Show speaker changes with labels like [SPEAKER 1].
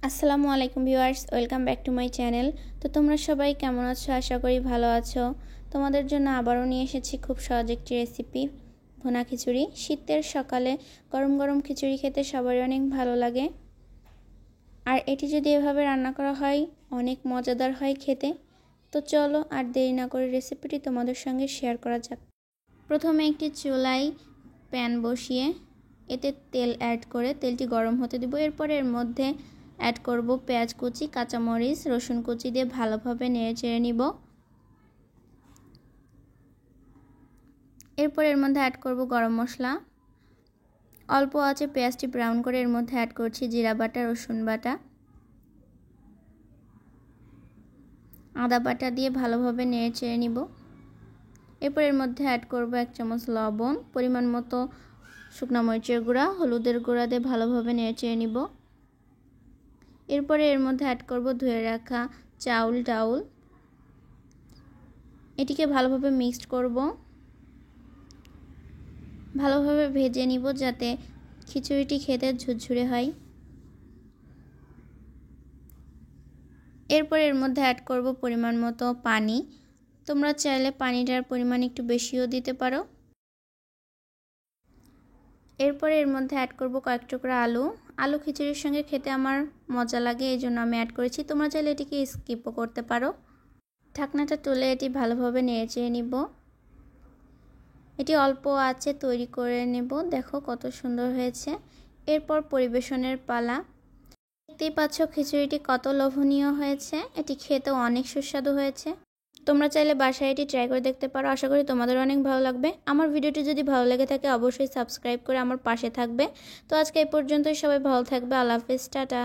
[SPEAKER 1] আসসালামু আলাইকুম viewers, welcome back to my channel. তো তোমরা সবাই কেমন আছো? আশা করি ভালো আছো। তোমাদের জন্য আবারও নিয়ে এসেছি খুব সহজ একটি রেসিপি, ভুনা খিচুড়ি। শীতের সকালে গরম গরম খিচুড়ি খেতে সবারই অনেক ভালো লাগে, আর এটি যদি এভাবে রান্না করা হয় অনেক মজাদার হয় খেতে। তো চলো আর দেরি না করে রেসিপিটি তোমাদের সঙ্গে শেয়ার করা যাক। প্রথমে একটি চুলায় প্যান বসিয়ে এতে তেল অ্যাড করে তেলটি গরম হতে দেব। এরপর এর মধ্যে অ্যাড করব পেঁয়াজ কুচি, কাঁচামরিচ, রসুন কুচি দিয়ে ভালোভাবে নেড়ে চেড়ে নিব। এরপর এর মধ্যে অ্যাড করব গরম মশলা। অল্প আঁচে পেঁয়াজটি ব্রাউন করে এর মধ্যে অ্যাড করছি জিরা বাটা, রসুন বাটা, আদা বাটা দিয়ে ভালোভাবে নেড়ে চেড়ে নিব। এরপর এর মধ্যে অ্যাড করব 1 চামচ লবণ, পরিমাণ মতো শুকনো মরিচের গুঁড়া, হলুদের গুঁড়া দিয়ে ভালোভাবে নেড়ে চেড়ে নিব। এরপরে এর মধ্যে অ্যাড করব ধুয়ে রাখা চাউল। এটিকে ভালোভাবে মিক্সড করব, ভালোভাবে ভেজে নিব যাতে খিচুড়িটি খেতে ঝুরঝুরে হয়। এরপর এর মধ্যে অ্যাড করব পরিমাণ মতো পানি। তোমরা চাইলে পানিটার পরিমাণ একটু বেশিও দিতে পারো। এরপর এর মধ্যে অ্যাড করব কয়েক টুকরা আলু খিচুড়ির সঙ্গে খেতে আমার মজা লাগে, এই জন্য আমি অ্যাড করেছি। তোমরা চাইলে এটিকে স্কিপও করতে পারো। ঢাকনাটা তুলে এটি ভালোভাবে নেড়ে নিব। এটি অল্প আঁচে তৈরি করে নেব। দেখো কত সুন্দর হয়েছে। এরপর পরিবেশনের পালা। দেখতেই পাচ্ছ খিচুড়িটি কত লোভনীয় হয়েছে। এটি খেতেও অনেক সুস্বাদু হয়েছে। তোমরা চাইলে বাসায় এটি ট্রাই করে দেখতে পারো। আশা করি তোমাদের অনেক ভালো লাগবে। আমার ভিডিওটি যদি ভালো লেগে থাকে অবশ্যই সাবস্ক্রাইব করে আমার পাশে থাকবে। তো আজকে এই পর্যন্তই। সবাই ভালো থাকবে। আল্লাহ হাফেজ, টাটা।